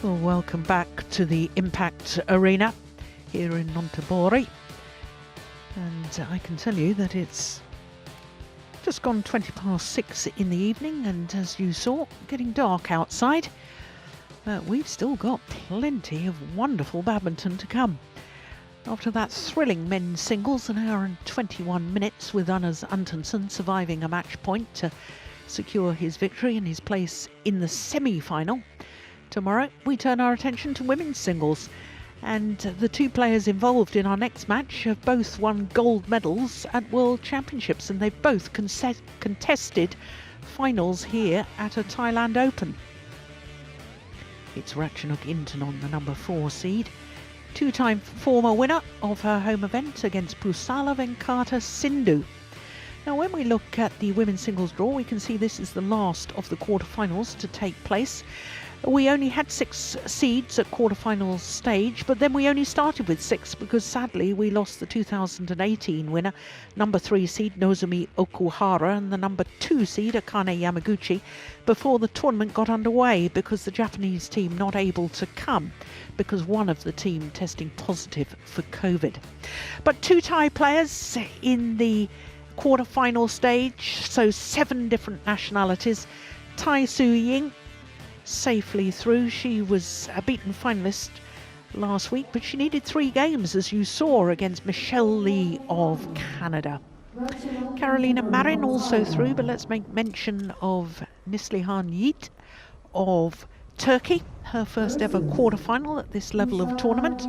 Well, welcome back to the Impact Arena here in Nonthaburi. And I can tell you that it's just gone 6 in the evening, and as you saw, getting dark outside. But we've still got plenty of wonderful badminton to come. After that thrilling men's singles, an hour and 21 minutes with Anders Antonsen surviving a match point to secure his victory and his place in the semi-final. Tomorrow we turn our attention to women's singles, and the two players involved in our next match have both won gold medals at World Championships, and they've both contested finals here at a Thailand Open. It's Ratchanok Intanon, the number 4 seed, two-time former winner of her home event against Pusarla Sindhu. Now, when we look at the women's singles draw, we can see this is the last of the quarterfinals to take place. We only had 6 seeds at quarterfinals stage, but then we only started with 6 because sadly we lost the 2018 winner, number 3 seed Nozomi Okuhara, and the number 2 seed Akane Yamaguchi before the tournament got underway, because the Japanese team not able to come because one of the team testing positive for COVID. But 2 Thai players in the quarterfinal stage, so 7 different nationalities. Tai Su Ying safely through. She was a beaten finalist last week, but she needed 3 games, as you saw, against Michelle Lee of Canada. Carolina Marin also through, but let's make mention of Neslihan Yiğit of Turkey, her first ever quarterfinal at this level of tournament.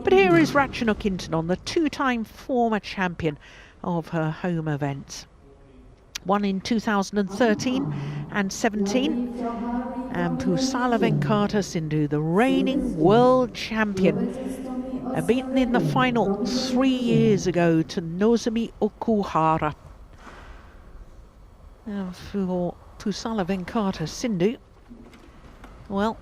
But here is Ratchanok Intanon, the 2-time former champion of her home event. Won in 2013 and 17, and Pusarla Sindhu, the reigning world champion, beaten in the final 3 years ago to Nozomi Okuhara. Now for Pusarla Sindhu, well,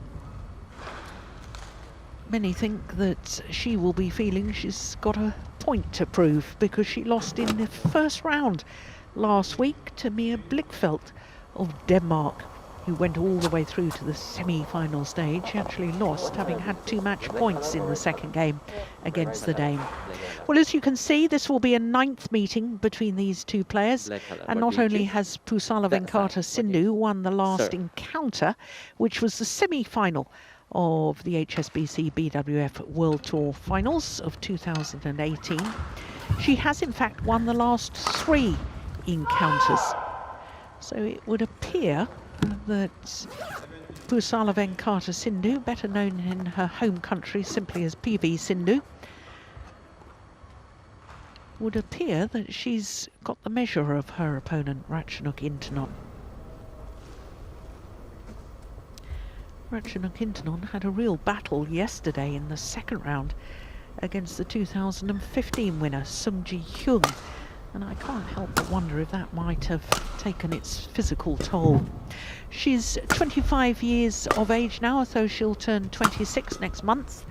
many think that she will be feeling she's got a point to prove, because she lost in the first round last week to Mia Blichfeldt of Denmark, who went all the way through to the semi-final stage. She actually lost, having had 2 match points in the second game against the Dane. Well, as you can see, this will be a 9th meeting between these 2 players, and not only has Pusarla Sindhu won the last encounter, which was the semi-final of the HSBC BWF World Tour Finals of 2018, she has in fact won the last 3 encounters. So it would appear that Pusarla Sindhu, better known in her home country simply as PV Sindhu, would appear that she's got the measure of her opponent, Ratchanok Intanon. Ratchanok Intanon had a real battle yesterday in the second round against the 2015 winner, Sung-ji Hyung, and I can't help but wonder if that might have taken its physical toll. She's 25 years of age now, so she'll turn 26 next month.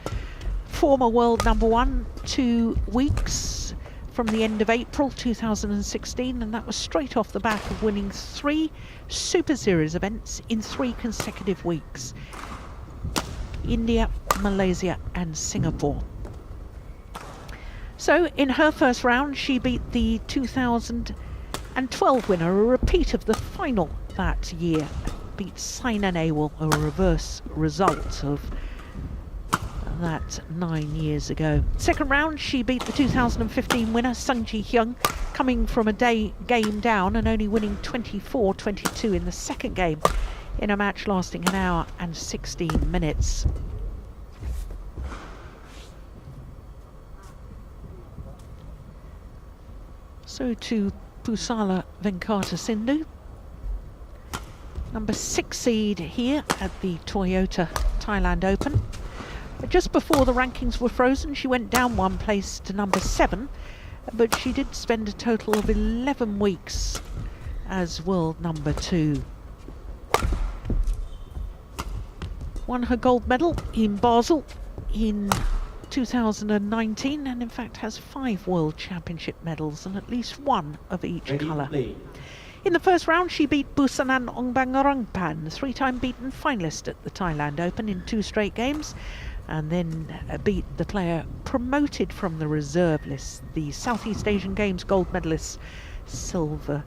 Former world number 1 2 weeks from the end of April 2016, and that was straight off the back of winning 3 Super Series events in 3 consecutive weeks: India, Malaysia and Singapore. So in her first round she beat the 2012 winner, a repeat of the final that year, beat Saina Nehwal, a reverse result of that 9 years ago. Second round she beat the 2015 winner, Sung-ji Hyung, coming from a game down and only winning 24-22 in the second game in a match lasting an hour and 16 minutes. So to Pusarla Sindhu, number 6 seed here at the Toyota Thailand Open. Just before the rankings were frozen, she went down 1 place to number 7, but she did spend a total of 11 weeks as world number 2. Won her gold medal in Basel in 2019, and in fact has 5 World Championship medals and at least 1 of each colour. In the first round, she beat Busanan Ongbangarongpan, 3-time beaten finalist at the Thailand Open in 2 straight games, and then beat the player promoted from the reserve list, the Southeast Asian Games gold medalist Silva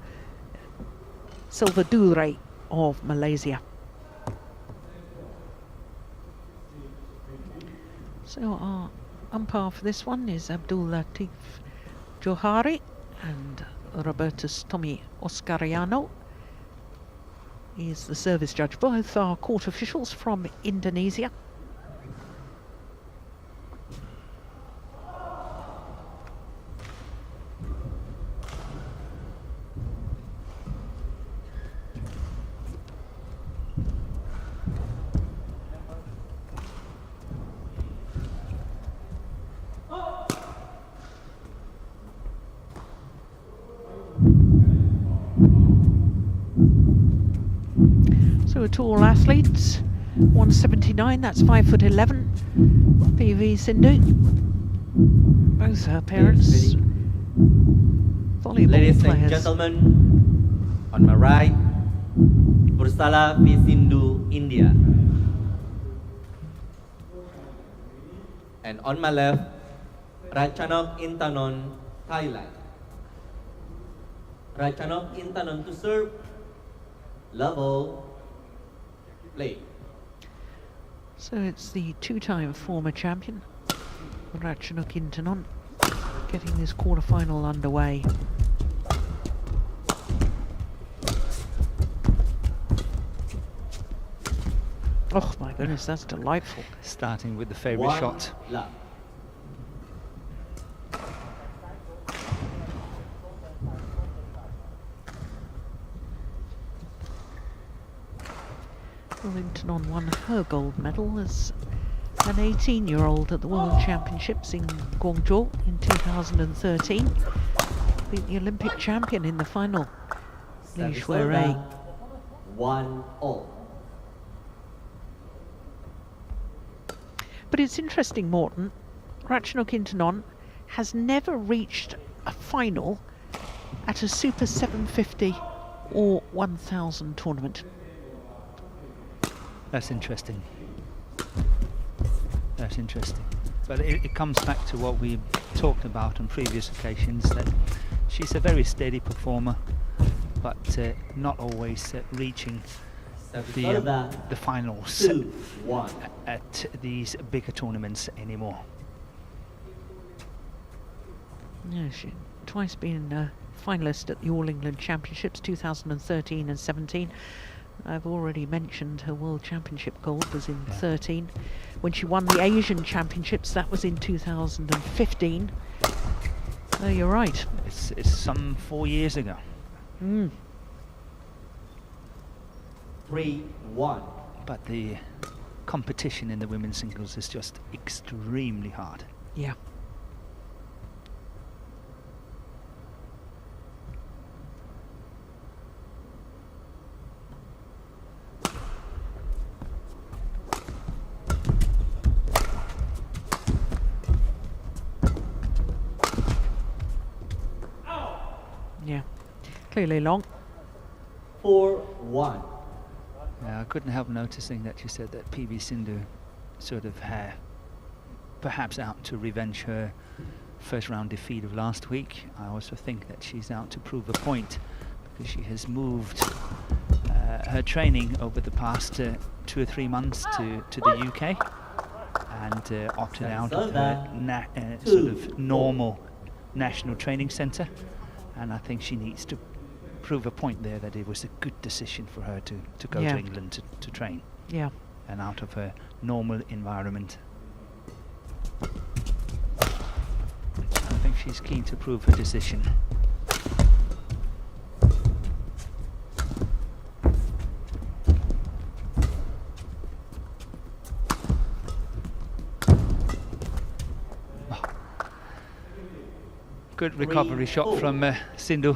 Dure of Malaysia. So our umpire for this one is Abdul Latif Johari and Robertus Tommy Oscariano. He is the service judge. Both are court officials from Indonesia. So a tall athlete, 179, that's 5'11", PV Sindhu. Both her parents, volleyball Ladies players. and gentlemen, on my right, Pusarla Sindhu, India. And on my left, Ratchanok Intanon, Thailand. Ratchanok Intanon to serve. Level. Play. So it's the 2-time former champion, Ratchanok Intanon, getting this quarterfinal underway. Oh my goodness, that's delightful. Starting with the favourite shot. Love. Well, Intanon won her gold medal as an 18-year-old at the World Championships in Guangzhou in 2013. Beat the Olympic champion in the final, Li Shuirei. 1-0. But it's interesting, Morten, Ratchanok Intanon has never reached a final at a Super 750 or 1000 tournament. That's interesting. That's interesting. But it comes back to what we talked about on previous occasions, that she's a very steady performer, but not always reaching the finals at these bigger tournaments anymore. Yeah, she's twice been a finalist at the All England Championships 2013 and 17. I've already mentioned her World Championship gold was in 13. When she won the Asian Championships, that was in 2015. Oh, you're right. It's some 4 years ago. 3-1. But the competition in the women's singles is just extremely hard. Yeah. Yeah, clearly long. 4-1. Yeah, I couldn't help noticing that you said that PV Sindhu sort of perhaps out to revenge her first round defeat of last week. I also think that she's out to prove a point, because she has moved her training over the past 2 or 3 months to the UK and opted out of her sort of normal national training centre. And I think she needs to prove a point there that it was a good decision for her to go to England to train. Yeah. And out of her normal environment. I think she's keen to prove her decision. Good recovery shot from Sindhu.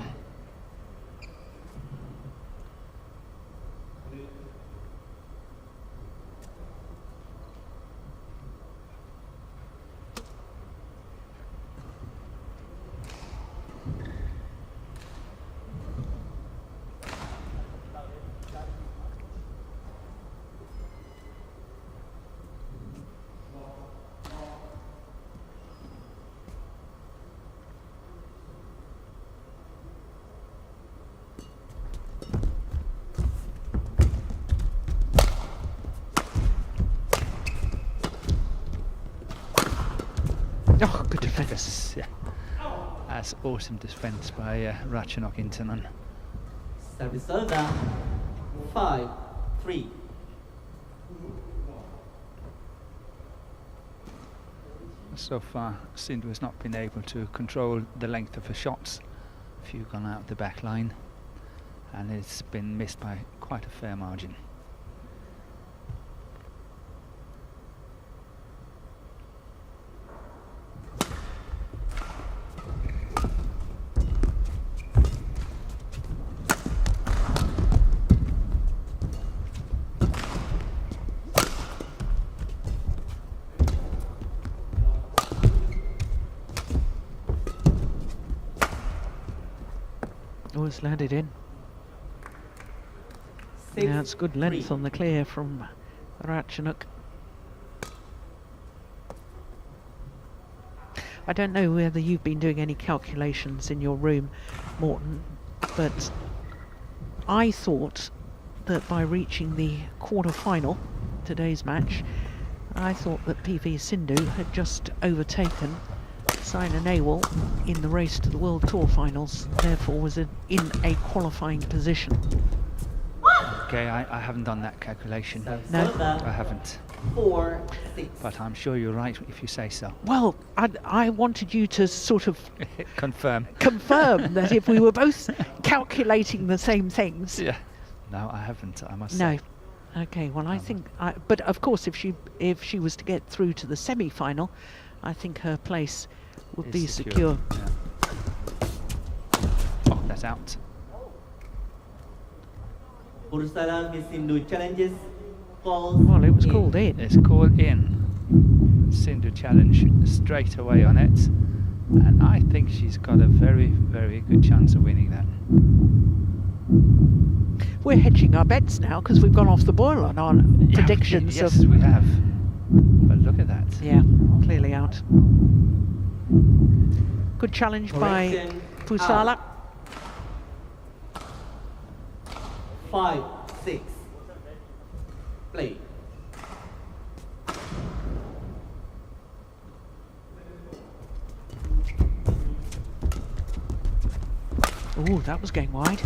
That's awesome defense by Ratchanok Intanon. Service over. 5-3. So far, Sindhu has not been able to control the length of her shots. A few gone out the back line, and it's been missed by quite a fair margin. Oh, it's landed in. Yeah, it's good length on the clear from Ratchanok. I don't know whether you've been doing any calculations in your room, Morton, but I thought that by reaching the quarter-final, today's match, I thought that PV Sindhu had just overtaken Saina Nehwal in the race to the World Tour Finals, therefore was in a qualifying position. Okay, I haven't done that calculation. No. I haven't. 4-6. But I'm sure you're right if you say so. Well, I wanted you to sort of Confirm. confirm that if we were both calculating the same things. Yeah. No, I haven't, I must No. say. Okay, well, I think... but of course, if she was to get through to the semi-final, I think her place would be secure. Yeah. Oh, that's out. Pusarla Miss Sindhu challenges. Calls Well, it was in. called in. It's called in. Sindhu challenge straight away on it. And I think she's got a very, very good chance of winning that. We're hedging our bets now because we've gone off the boil on our predictions. Yes, of, we have. But look at that. yeah, clearly out. Good challenge by Correction Pusarla. out. 5-6. Play. Oh, that was going wide.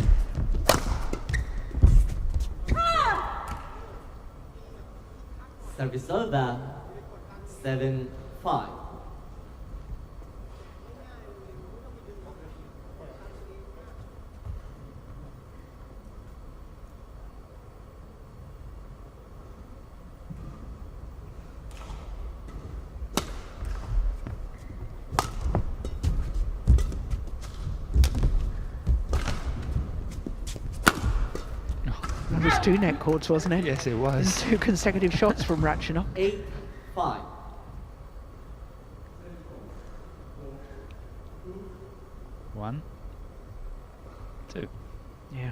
Service over. 7-5. That was two net cords, wasn't it? Yes, it And was. two consecutive shots from Ratchanok. 8-5. One, two. Yeah.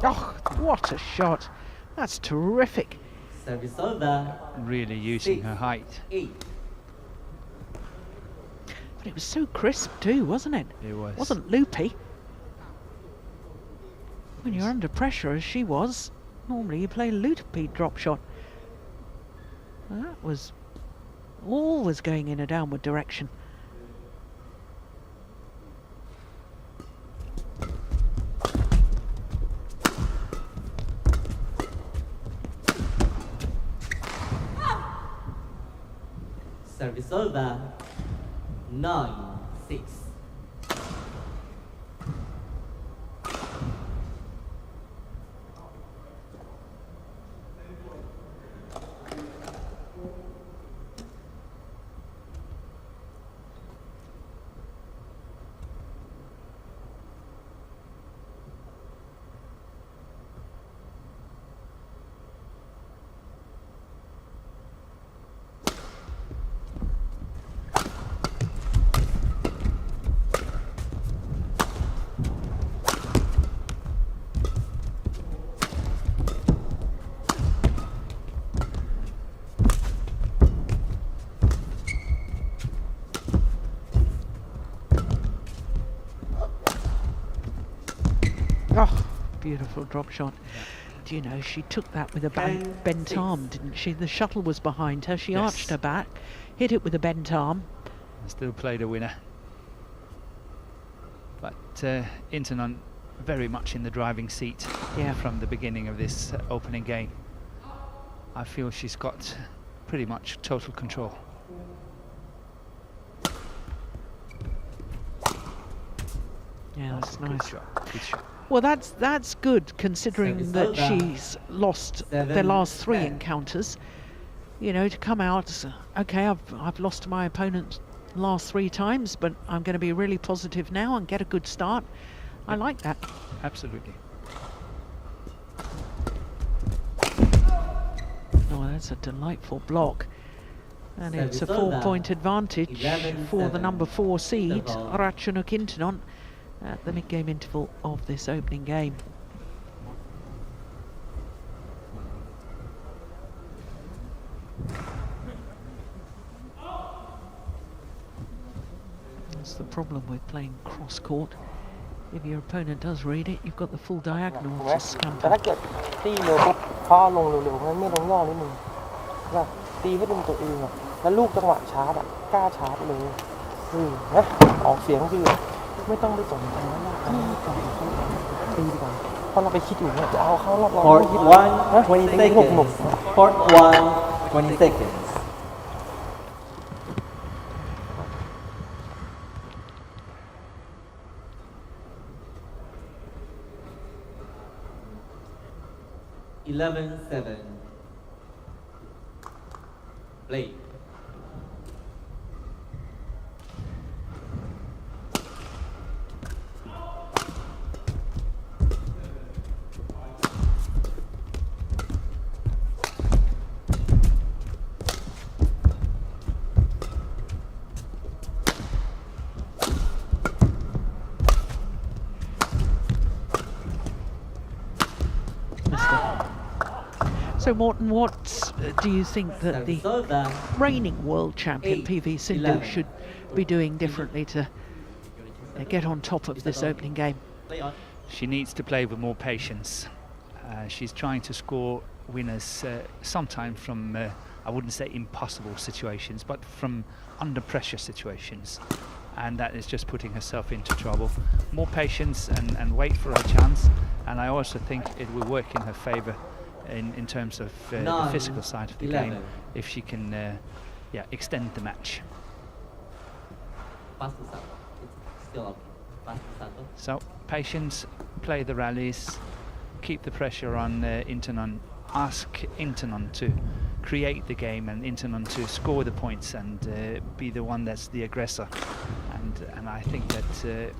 Oh, what a shot. That's terrific. Service over. Really using her height. 8. But it was so crisp too, wasn't it? It was. Wasn't loopy. When you're under pressure, as she was, normally you play a loopy drop shot. That was always going in a downward direction. Service over. 9-6. beautiful drop shot. Do you know, she took that with a bent 10-6. arm, didn't she? The shuttle was behind her. She Yes. arched her back, hit it with a bent arm. And still played a winner. But Intanon very much in the driving seat from the beginning of this opening game. I feel she's got pretty much total control. Yeah, that's Good nice. shot. Good shot. Well, that's good considering that she's lost their last 3 encounters. You know, to come out, okay, I've lost to my opponent last 3 times, but I'm going to be really positive now and get a good start. I like that. Absolutely. Oh, that's a delightful block. And So it's a we saw 4-point that. advantage for the 11-7 number 4 seed, interval. Ratchanok Intanon, at the mid-game interval of this opening game. That's the problem with playing cross-court. If your opponent does read it, you've got the full diagonal ถูกไหม to แต่ถ้า scamper. เกิดตีเร็วปุ๊บเขาเอาลงเร็วๆเพราะฉะนั้นไม่ลงย่อนิดนึงว่าตีให้ดึงตัวเองอะแล้วลูกจังหวะชาร์จอะกล้าชาร์จเลยนะออกเสียงคือไม่ต้องไปสนใจว่าหน้าเขาไม่ก่อนตีดีกว่าเพราะเราไปคิดอยู่เนี่ยจะเอาเข้ารอบเรา Court ไม่คิด 1, 20 ตีหนุก seconds. Court 1, 20 seconds. (11-7). Play. So Morton, what do you think that the reigning world champion PV Sindhu should be doing differently to get on top of this opening game? Play on. She needs to play with more patience. She's trying to score winners sometimes from, I wouldn't say impossible situations, but from under pressure situations. And that is just putting herself into trouble. More patience and wait for her chance. And I also think it will work in her favour in terms of the physical side of the game, if she can extend the match. Pass to Sato. It's still okay. Pass to Sato. So patience, play the rallies, keep the pressure on Intanon, ask Intanon to create the game and Intanon to score the points and be the one that's the aggressor. And I think that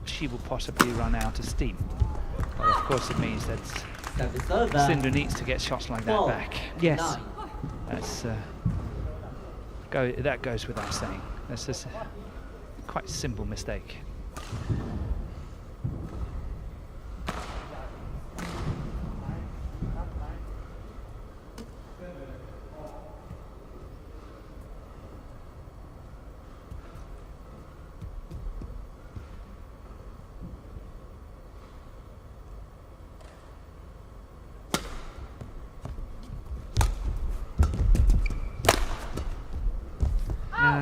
she will possibly run out of steam. But of course it means that Sindhu needs to get shots like that back. Yes. That's that goes without saying. That's just a quite simple mistake.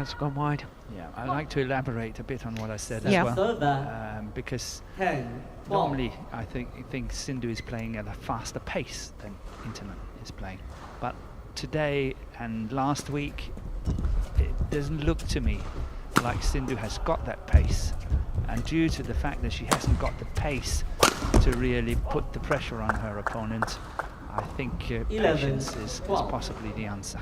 It's gone wide. Yeah, I'd like to elaborate a bit on what I said Yeah. as well, because 10, 12. normally I think Sindhu is playing at a faster pace than Intanon is playing, but today and last week it doesn't look to me like Sindhu has got that pace, and due to the fact that she hasn't got the pace to really put the pressure on her opponent, I think patience is 12. possibly the answer.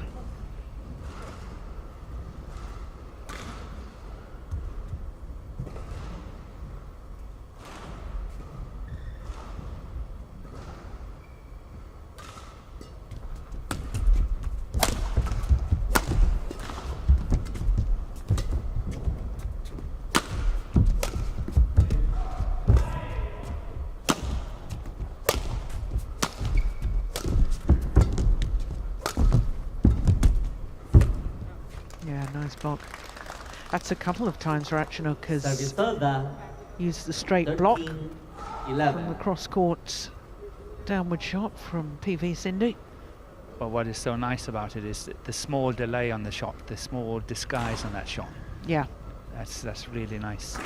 Yeah, nice block. That's a couple of times Ratchanok has Service server. used the straight block. 13, from the 11. cross-court downward shot from PV Sindhu. But what is so nice about it is the small delay on the shot, the small disguise on that shot. Yeah. That's really nice.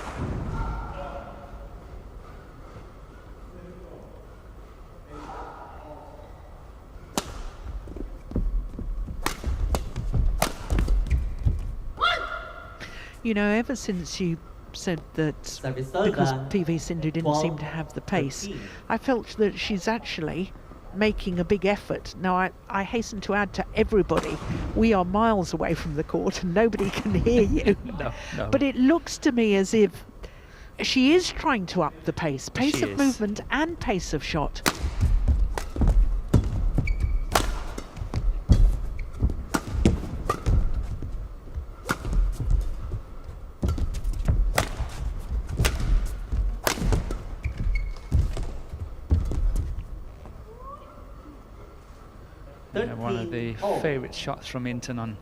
You know, ever since you said that Service because server, PV Sindhu didn't seem to have the pace, 13. I felt that she's actually making a big effort. Now, I hasten to add to everybody, we are miles away from the court and nobody can hear you. No. But it looks to me as if she is trying to up the pace She of is. movement and pace of shot. Yeah, one of the 13 all. favourite shots from Intanon,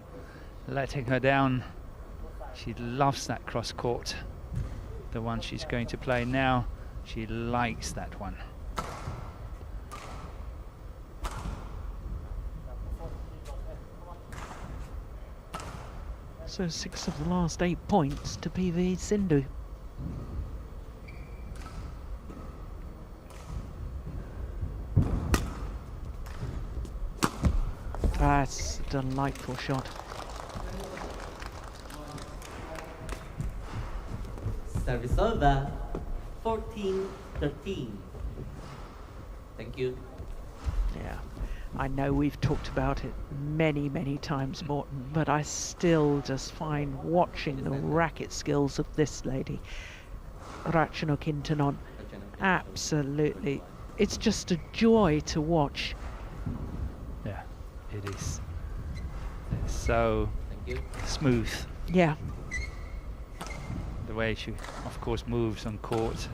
letting her down. She loves that cross court. The one she's going to play now, she likes that one. So 6 of the last 8 points to PV Sindhu. That's a delightful shot. Service over, 14-13. Thank you. Yeah, I know we've talked about it many, many times, Morton, but I still just find watching the racket skills of this lady, Ratchanok Intanon, absolutely. It's just a joy to watch. Yeah, it is. It's so Thank you. smooth. Yeah, The way she, of course, moves on court,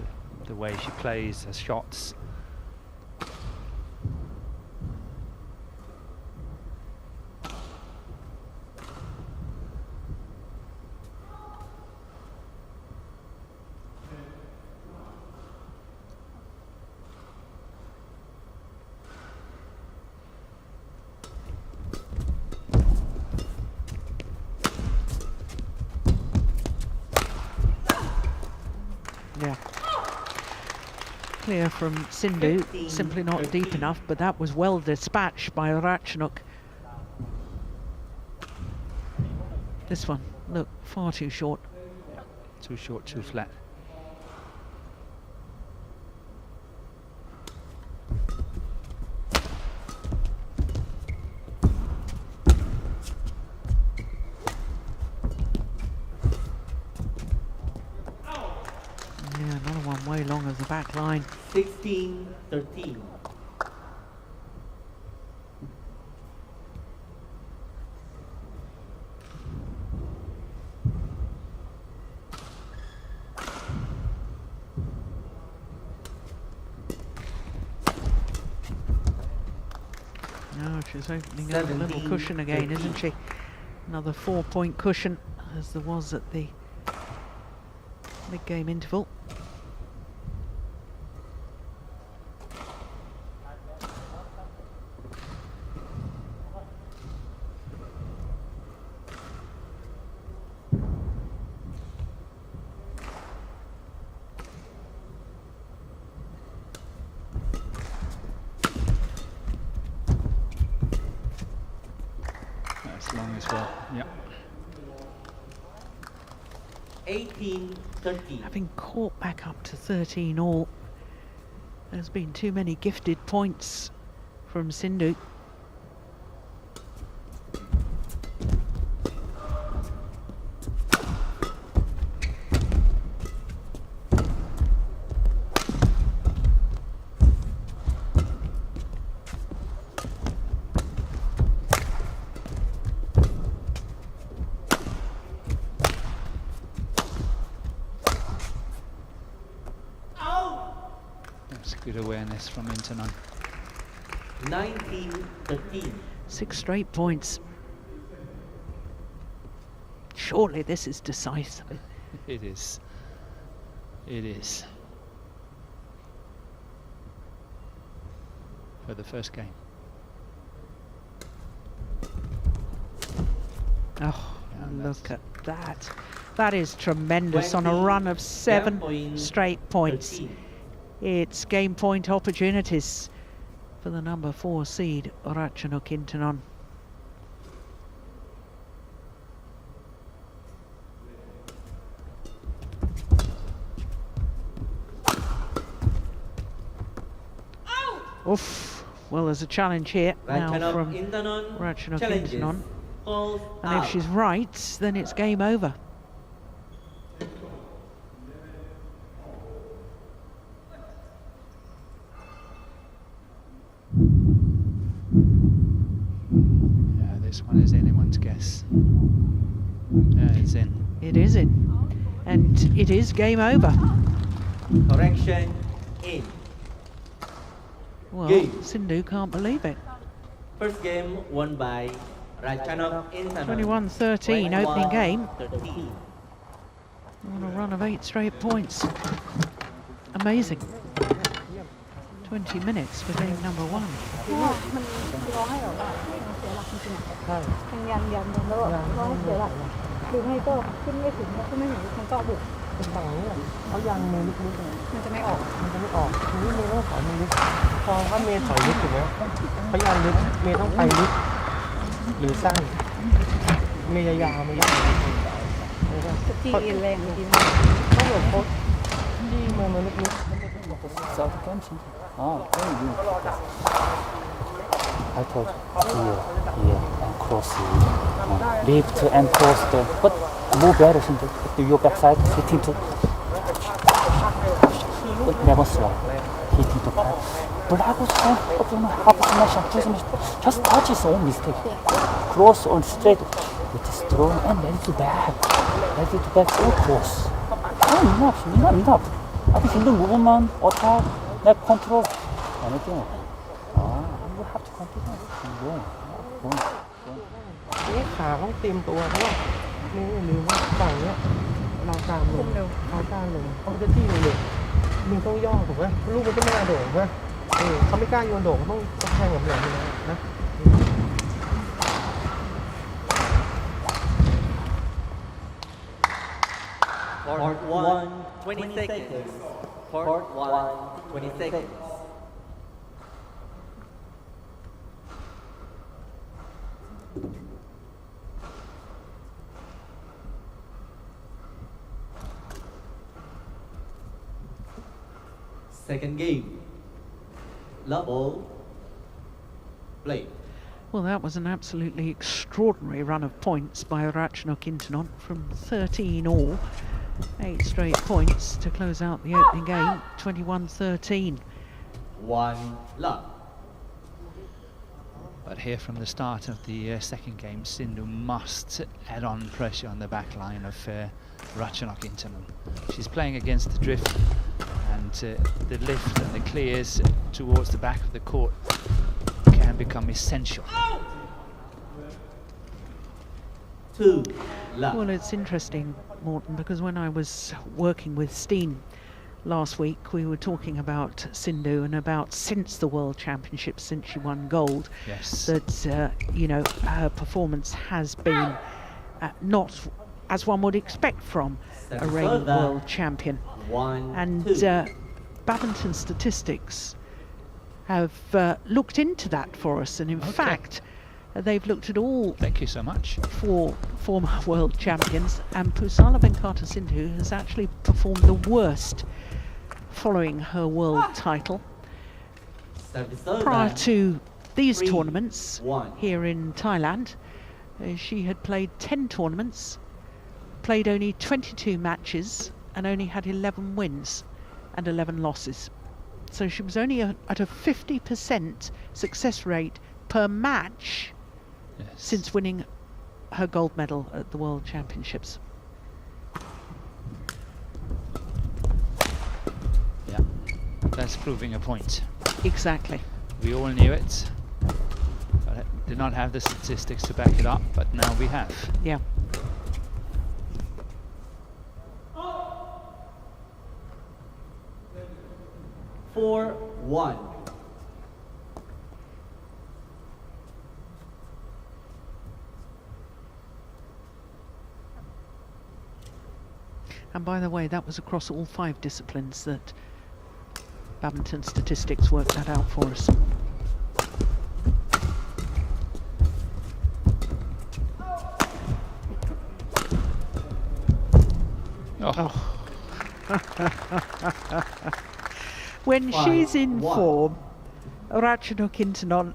the way she plays her shots. yeah. Clear from Sindhu, 15, simply not deep 13. enough, but that was well dispatched by Ratchanok. This one, look, far too short. Too short, too flat. Yeah, another one way long of the back line. 16-13. No, she's opening up a little 17, cushion again, 13. isn't she? Another 4-point cushion, as there was at the mid-game interval. That's long as well. Yep. 18-13. Having caught back up to 13 all, there's been too many gifted points from Sindhu. That's good awareness from Intanon. 19-13. 6 straight points. Surely this is decisive. It is. It is. for the first game. Oh, Yeah, look at that. That is tremendous on a 20, run of 7 point straight points. 13. It's game point opportunities for the number 4 seed, Ratchanok Intanon. Oof. Well, there's a challenge here now Ratchanok from Intanon Ratchanok challenges. Intanon. Calls And if out. she's right, then it's game over. Yeah, this one is anyone's guess. Yeah, it's in. It is in. And it is game over. Correction in. Well, Game. Sindhu can't believe it. First game won by Ratchanok Intanon. 21-13 opening game. 13. On a run of 8 straight points. Amazing. 20 minutes for game number 1. มันร้องให้แบบว่ามันเสียหลักจริงๆอ่ะ ใช่ ยังแล้วแบบร้องให้เสียหลักหรือไม่ก็ขึ้นไม่ถึงมันก็บุก เป็นฝั่งนี้อะเขายันเมย์ลึกๆเลย มันจะไม่ออก มันจะไม่ออกทีนี้เมย์ต้องถอยเมย์ลึกพอถ้าเมย์ถอยลึกถูกไหมเขายันลึกเมย์ต้องไปลึกหรือสั้นเมย์ยาวๆเมย์ยาว จะตีแรงดีมาก ต้องเหมือนโค้ชที่เมย์ลึก South Kensington. Ah, very good. I thought here and cross lift and cross but more better to your backside hitting to but never slow hitting to pad. But I was half smash just touch his own mistake. Cross on straight, it is strong and ready to back or cross. Oh, enough. I think Sindhu movement, attack, neck control, anything. You have to continue. Go. ๆนี่ขาต้องเต็มตัวเพราะว่าเมย์อย่าลืมว่าฝั่งเนี้ยเราตามลงเขาตามลงเขาจะที่เลยเมย์ต้องย่อถูกไหมลูกมันก็ไม่กล้าโด่งใช่ไหมเขาไม่กล้าโยนโด่งเขาต้องแทงแบบนี้นะ Part 1, 20 seconds. Part 1, 20 seconds. Second game. Level. Play. Well, that was an absolutely extraordinary run of points by Ratchanok Intanon from 13 all. 8 straight points to close out the opening game, 21-13. 1 love. But here from the start of the second game, Sindhu must add on pressure on the back line of Ratchanok Intanon. She's playing against the drift, and the lift and the clears towards the back of the court can become essential. 2 love. Well, it's interesting, Morten, because when I was working with Steen last week, we were talking about Sindhu and about since the World Championships, since she won gold, Yes. that, you know, her performance has been not as one would expect from a reigning world champion. 1 And 2. Badminton Statistics have looked into that for us, and in Okay. fact, they've looked at all Thank you so much. 4 former world champions, and Pusarla Sindhu has actually performed the worst following her world title. Prior to these 3, tournaments 1. here in Thailand, she had played 10 tournaments, played only 22 matches, and only had 11 wins and 11 losses. So she was only at a 50% success rate per match Yes. since winning her gold medal at the World Championships. Yeah, that's proving a point. Exactly. We all knew it, but I did not have the statistics to back it up, but now we have. Yeah. Four, 1. And by the way, that was across all 5 disciplines that Badminton Statistics worked that out for us. Oh. When she's in form, Ratchanok Intanon,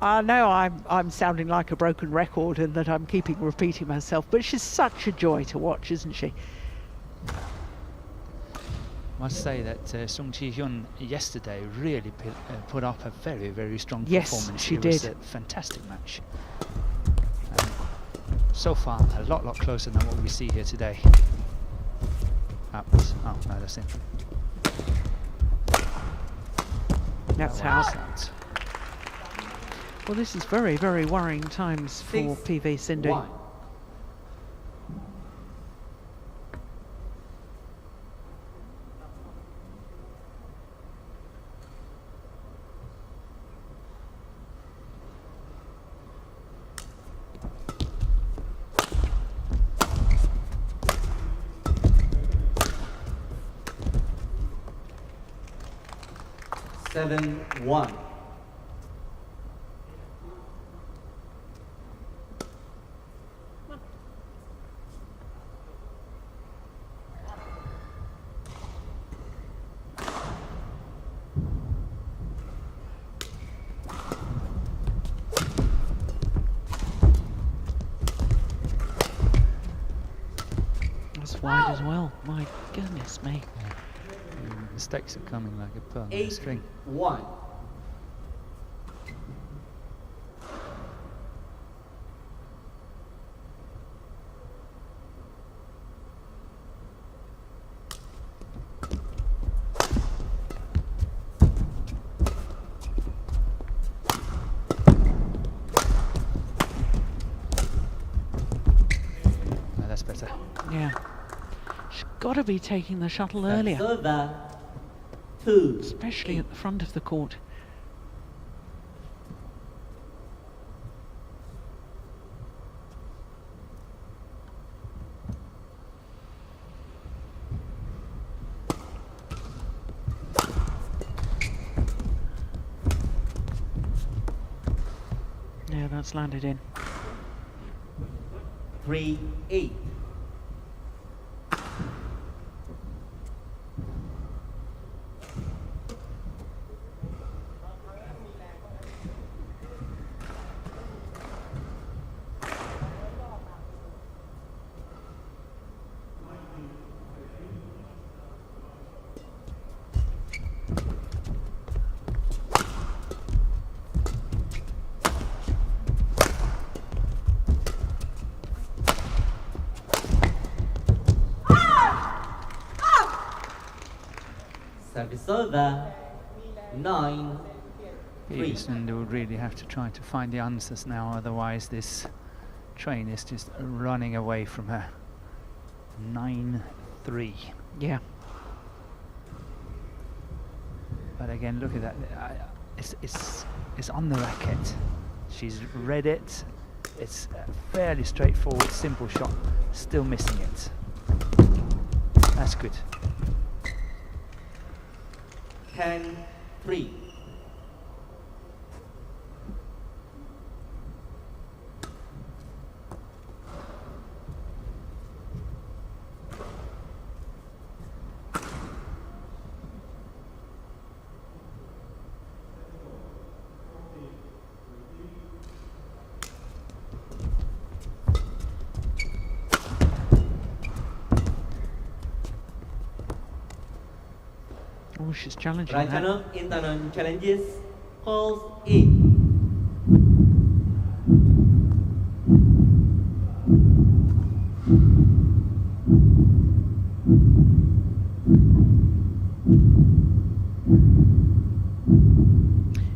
I know I'm sounding like a broken record and that I'm keeping repeating myself, but she's such a joy to watch, isn't she? Must say that Sung Chi-hyun yesterday really put up a very, very strong Yes, performance. she It was did. a fantastic match. So far, a lot closer than what we see here today. Oh, no, that's in. That's That out. was out. Well, this is very, very worrying times for 6, PV Sindhu. 1. Seven, 1. That's wide as well. My goodness me. Mistakes are coming like a pearl on a 8, string. 1. No, that's better. Yeah. She's got to be taking the shuttle Service earlier, over, 2, especially at the front of the court. Yeah, that's landed in. 3, 8. Service over, 9, 3. Sindhu would really have to try to find the answers now, otherwise this train is just running away from her. 9-3. Yeah. But again, look at that. It's on the racket. She's read it. It's a fairly straightforward, simple shot. Still missing it. That's good. 10, 3. Oh, she's challenging that. Ratchanok Intanon challenges, calls in.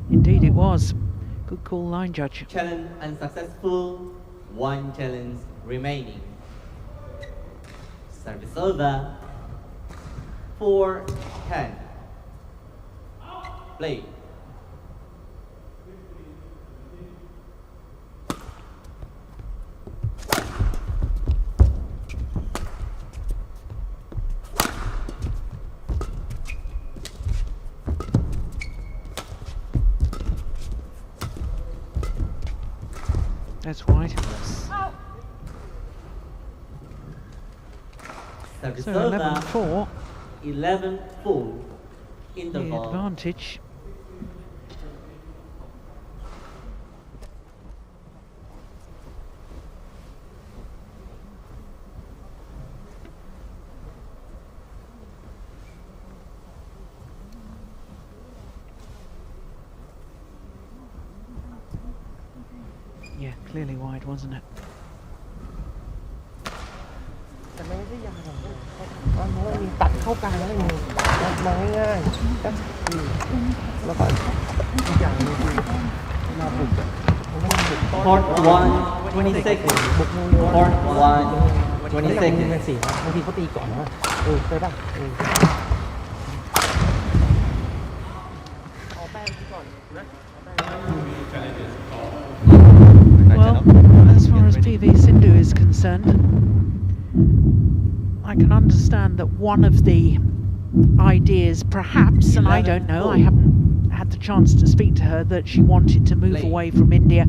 Indeed it was. Good call, line judge. Challenge unsuccessful, 1 challenge remaining. Service over, 4, 10. Play. That's wide. Service So over. 11-4, 11-4. the Interval. advantage. Yeah, clearly wide, wasn't it? แต่มันไม่ใช่ยาวหรอกมันไม่มีตัดเข้ากลางไม่มีมาง่ายๆก็แล้วก็อีกอย่างหนึงคือมาบุกมันไม่บุก Court 1, 20 seconds. บุกเร็วๆ Court 1, 20 20 seconds seconds. มันเสียบางทีเขาตีก่อนนะเคยป่ะเอาแป้งก่อนนะ Well, as far as PV Sindhu is concerned, I can understand that one of the ideas, perhaps, and I don't know, I haven't had the chance to speak to her, that she wanted to move away from India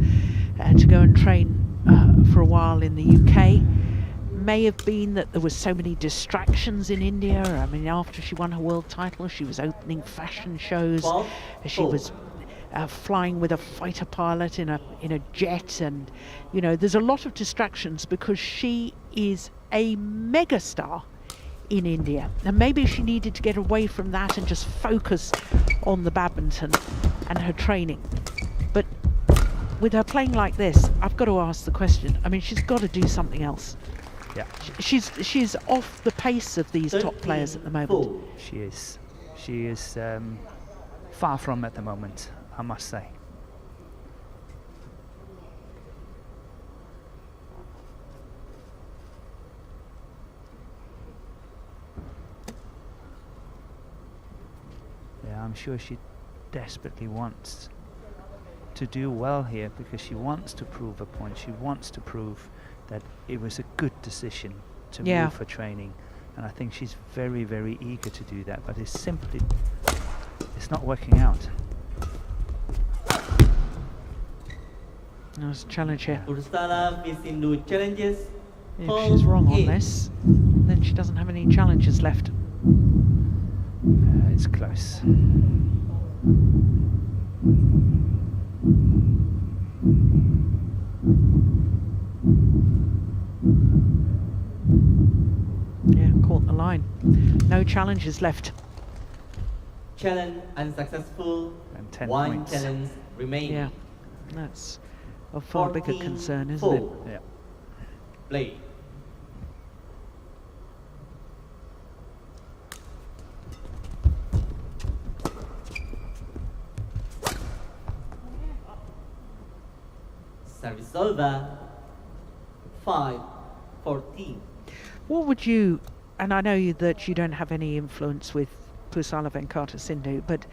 to go and train for a while in the UK. May have been that there were so many distractions in India. I mean, after she won her world title, she was opening fashion shows. She was flying with a fighter pilot in a jet, and you know, there's a lot of distractions because she is a megastar in India, and maybe she needed to get away from that and just focus on the badminton and her training. But with her playing like this, I've got to ask the question. I mean, she's got to do something else. Yeah, She's off the pace of these top players at the moment. she is. She is far from at the moment, I must say. Yeah, I'm sure she desperately wants to do well here because she wants to prove a point. She wants to prove that it was a good decision to move for training, and I think she's very, very eager to do that, but it's not working out. There's a challenge here. Pusarla v Sindhu challenges. If she's wrong on this, then she doesn't have any challenges left. It's close. Yeah, caught the line. No challenges left. Challenge unsuccessful. And 10 One points. challenge remaining. Yeah, that's of far bigger concern, isn't it? 14-4. Yeah. Play. Service over. 5-14. What would you, and I know that you don't have any influence with Pusarla Venkata Sindhu, but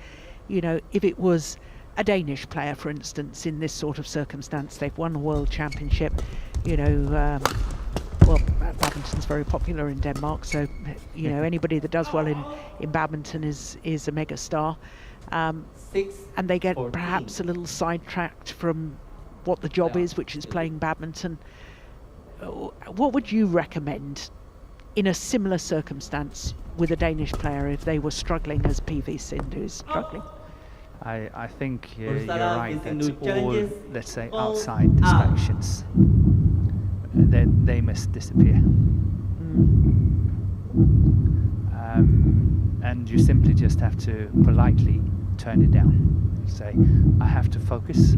you know, if it was a Danish player, for instance, in this sort of circumstance, they've won the World Championship, you know, well, badminton's very popular in Denmark, so, you know, anybody that does well in badminton is a mega star. And they get 6-14. perhaps a little sidetracked from what the job is, which is playing badminton. What would you recommend in a similar circumstance with a Danish player if they were struggling as PV Sindhu is struggling? I think you're Pusarla right. v That's Sindhu all, challenges. let's say, All outside out. distractions. They must disappear. And you simply just have to politely turn it down. Say, I have to focus.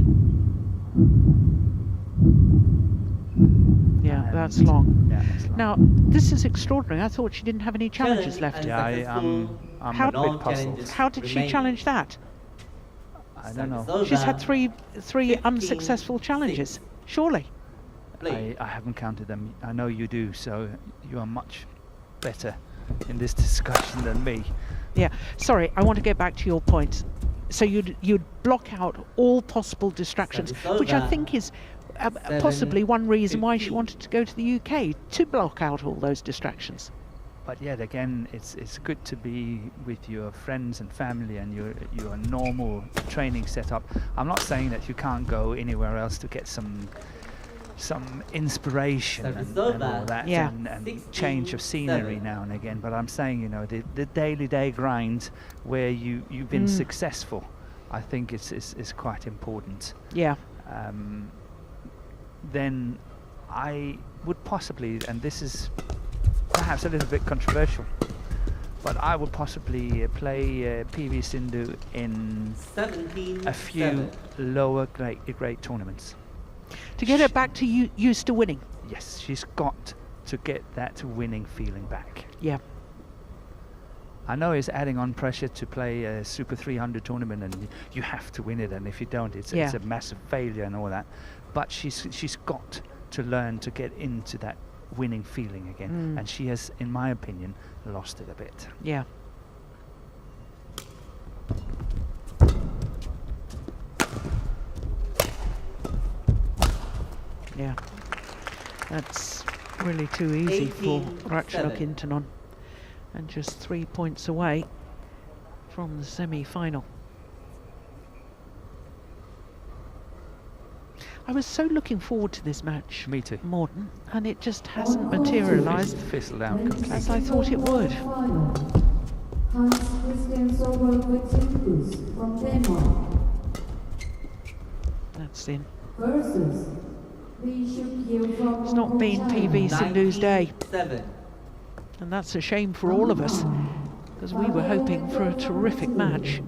Yeah, And that's long. Yeah, that's long. Now, this is extraordinary. I thought she didn't have any challenges Challenge left. Yeah, I'm How- a No bit puzzled. challenges. How did she Remain. challenge that? I don't know. Service She's over. had three 15, unsuccessful challenges, 6. surely. Play. I haven't counted them. I know you do, so you are much better in this discussion than me. Yeah, sorry, I want to get back to your point. So you'd block out all possible distractions, Service which I over. think is 7, possibly one reason why she 15. wanted to go to the UK, to block out all those distractions. But yet again, it's good to be with your friends and family and your normal training setup. I'm not saying that you can't go anywhere else to get some some inspiration and all that, Yeah. and change of scenery now and again. But I'm saying, you know, the day grind where you've been successful, I think is quite important. Yeah. Then I would possibly, and this is perhaps a little bit controversial, but I would possibly play PV Sindhu in 17, a few lower grade tournaments. To get her back to used to winning. Yes, she's got to get that winning feeling back. Yeah. I know it's adding on pressure to play a Super 300 tournament, and you have to win it, and if you don't, it's a massive failure and all that. But she's got to learn to get into that winning feeling again, and she has, in my opinion, lost it a bit. Yeah. Yeah. That's really too easy for Ratchanok Intanon, and just 3 points away from the semi-final. I was so looking forward to this match, Me too. Morton, and it just hasn't materialised Fizzled out completely. as I thought it would. That's in. It's not been PV Sindhu's day, 7. and that's a shame for all of us, because we were hoping for a terrific match.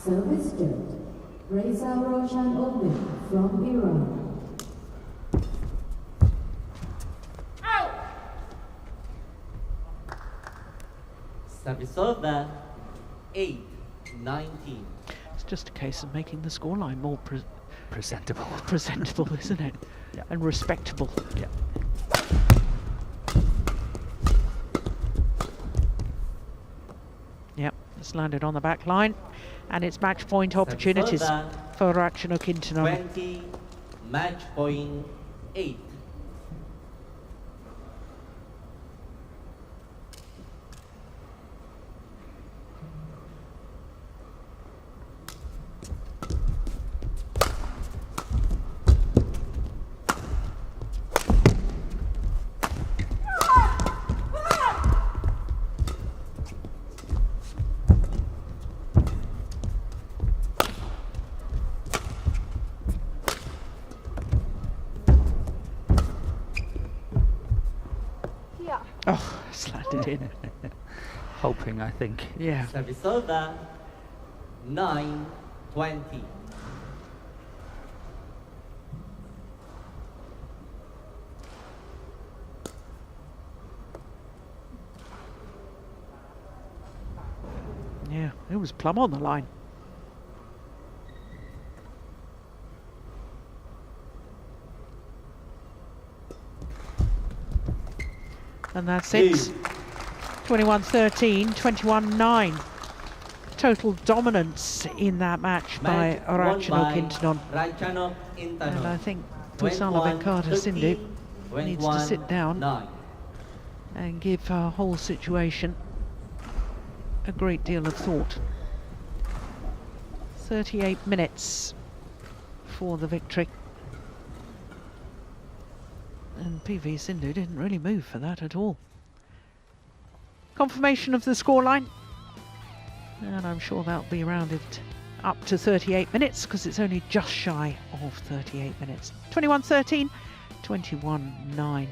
Service judge, Reza Roshan Open from Iran. Service over 8-19. It's just a case of making the scoreline more Presentable. presentable, isn't it? Yeah. And respectable. Yeah. Yep, it's landed on the back line, and it's match point opportunities for Ratchanok Intanon. 20, match point 8. Oh, it's landed in. Hoping, I think. Yeah. Service over 9-20. Yeah, it was plumb on the line. And that's it. 21-13, 21-9. Total dominance in that match by Ratchanok Intanon. Ratchanok Intanon. And I think Pusarla Venkata Sindhu needs to sit down 9. and give her whole situation a great deal of thought. 38 minutes for the victory. And PV Sindhu didn't really move for that at all. Confirmation of the scoreline. And I'm sure that'll be rounded up to 38 minutes, because it's only just shy of 38 minutes. 21-13, 21-9.